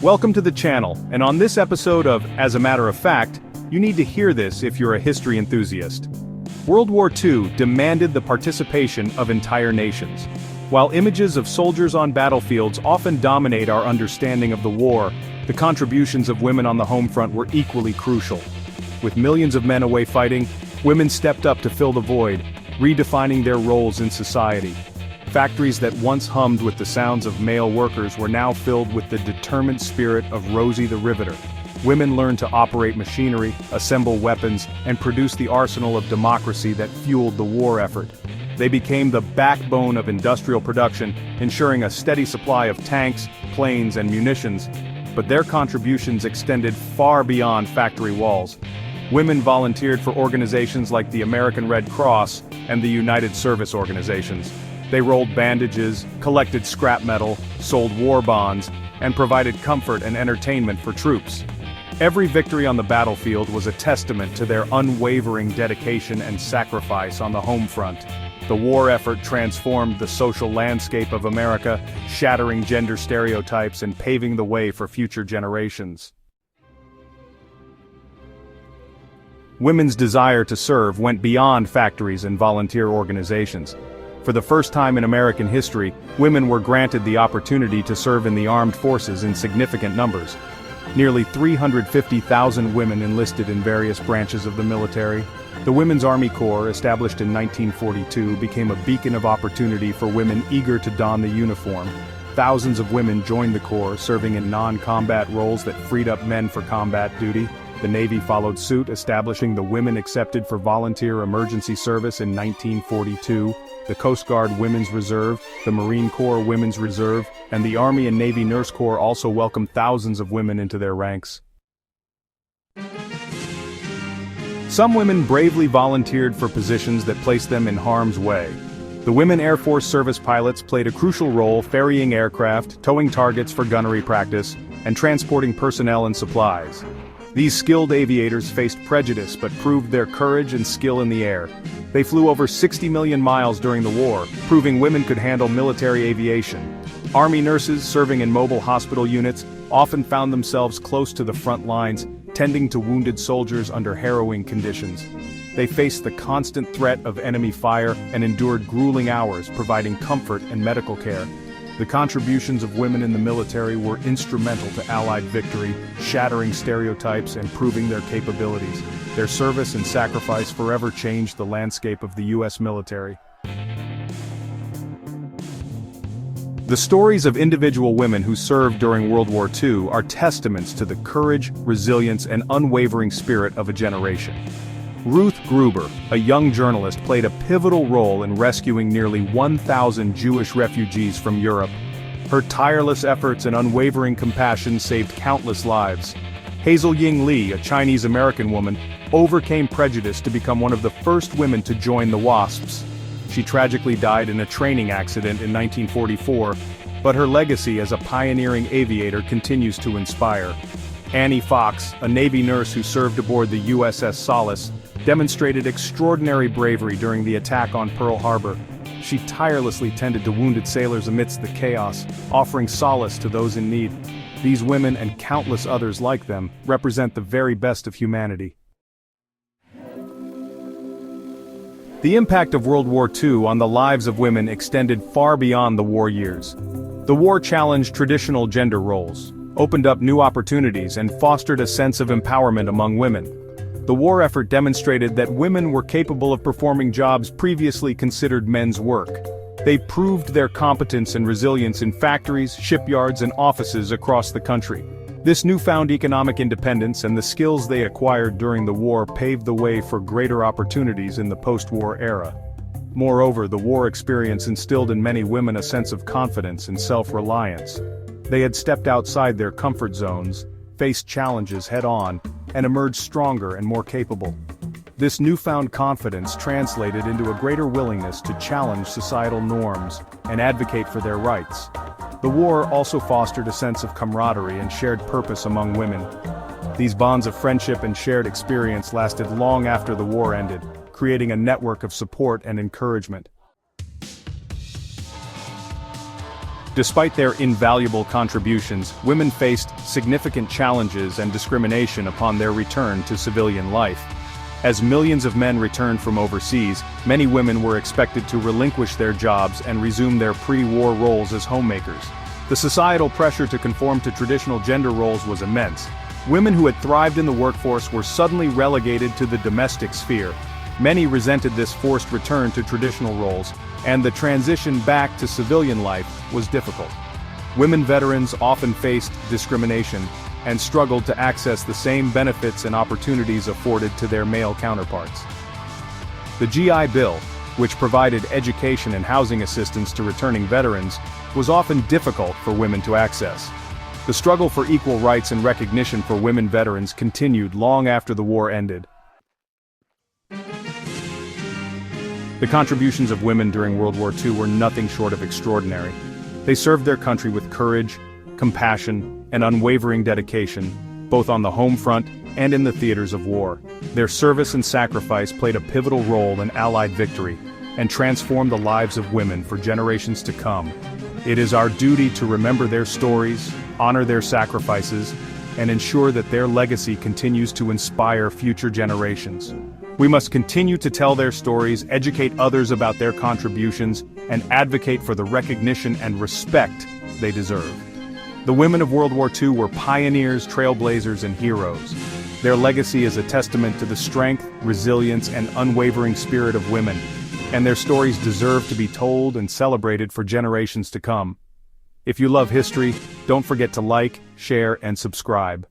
Welcome to the channel, and on this episode of As a Matter of Fact, you need to hear this if you're a history enthusiast. World War II demanded the participation of entire nations. While images of soldiers on battlefields often dominate our understanding of the war, the contributions of women on the home front were equally crucial. With millions of men away fighting, women stepped up to fill the void, redefining their roles in society. Factories that once hummed with the sounds of male workers were now filled with the determined spirit of Rosie the Riveter. Women learned to operate machinery, assemble weapons, and produce the arsenal of democracy that fueled the war effort. They became the backbone of industrial production, ensuring a steady supply of tanks, planes, and munitions. But their contributions extended far beyond factory walls. Women volunteered for organizations like the American Red Cross and the United Service Organizations. They rolled bandages, collected scrap metal, sold war bonds, and provided comfort and entertainment for troops. Every victory on the battlefield was a testament to their unwavering dedication and sacrifice on the home front. The war effort transformed the social landscape of America, shattering gender stereotypes and paving the way for future generations. Women's desire to serve went beyond factories and volunteer organizations. For the first time in American history, women were granted the opportunity to serve in the armed forces in significant numbers. Nearly 350,000 women enlisted in various branches of the military. The Women's Army Corps, established in 1942, became a beacon of opportunity for women eager to don the uniform. Thousands of women joined the Corps, serving in non-combat roles that freed up men for combat duty. The Navy followed suit, establishing the Women Accepted for Volunteer Emergency Service in 1942. The Coast Guard Women's Reserve, the Marine Corps Women's Reserve, and the Army and Navy Nurse Corps also welcomed thousands of women into their ranks. Some women bravely volunteered for positions that placed them in harm's way. The Women Air Force service pilots played a crucial role ferrying aircraft, towing targets for gunnery practice, and transporting personnel and supplies. These skilled aviators faced prejudice but proved their courage and skill in the air. They flew over 60 million miles during the war, proving women could handle military aviation. Army nurses serving in mobile hospital units often found themselves close to the front lines, tending to wounded soldiers under harrowing conditions. They faced the constant threat of enemy fire and endured grueling hours providing comfort and medical care. The contributions of women in the military were instrumental to Allied victory, shattering stereotypes and proving their capabilities. Their service and sacrifice forever changed the landscape of the U.S. military. The stories of individual women who served during World War II are testaments to the courage, resilience, and unwavering spirit of a generation. Ruth Gruber, a young journalist, played a pivotal role in rescuing nearly 1,000 Jewish refugees from Europe. Her tireless efforts and unwavering compassion saved countless lives. Hazel Ying Lee, a Chinese-American woman, overcame prejudice to become one of the first women to join the WASPs. She tragically died in a training accident in 1944, but her legacy as a pioneering aviator continues to inspire. Annie Fox, a Navy nurse who served aboard the USS Solace, demonstrated extraordinary bravery during the attack on Pearl Harbor. She tirelessly tended to wounded sailors amidst the chaos, offering solace to those in need. These women and countless others like them represent the very best of humanity. The impact of World War II on the lives of women extended far beyond the war years. The war challenged traditional gender roles, opened up new opportunities, and fostered a sense of empowerment among women. The war effort demonstrated that women were capable of performing jobs previously considered men's work. They proved their competence and resilience in factories, shipyards, and offices across the country. This newfound economic independence and the skills they acquired during the war paved the way for greater opportunities in the post-war era. Moreover, the war experience instilled in many women a sense of confidence and self-reliance. They had stepped outside their comfort zones, faced challenges head-on, and emerged stronger and more capable. This newfound confidence translated into a greater willingness to challenge societal norms and advocate for their rights. The war also fostered a sense of camaraderie and shared purpose among women. These bonds of friendship and shared experience lasted long after the war ended, creating a network of support and encouragement. Despite their invaluable contributions, women faced significant challenges and discrimination upon their return to civilian life. As millions of men returned from overseas, many women were expected to relinquish their jobs and resume their pre-war roles as homemakers. The societal pressure to conform to traditional gender roles was immense. Women who had thrived in the workforce were suddenly relegated to the domestic sphere. Many resented this forced return to traditional roles, and the transition back to civilian life was difficult. Women veterans often faced discrimination and struggled to access the same benefits and opportunities afforded to their male counterparts. The GI Bill, which provided education and housing assistance to returning veterans, was often difficult for women to access. The struggle for equal rights and recognition for women veterans continued long after the war ended. The contributions of women during World War II were nothing short of extraordinary. They served their country with courage, compassion, and unwavering dedication, both on the home front and in the theaters of war. Their service and sacrifice played a pivotal role in Allied victory, and transformed the lives of women for generations to come. It is our duty to remember their stories, honor their sacrifices, and ensure that their legacy continues to inspire future generations. We must continue to tell their stories, educate others about their contributions, and advocate for the recognition and respect they deserve. The women of World War II were pioneers, trailblazers, and heroes. Their legacy is a testament to the strength, resilience, and unwavering spirit of women, and their stories deserve to be told and celebrated for generations to come. If you love history, don't forget to like, share, and subscribe.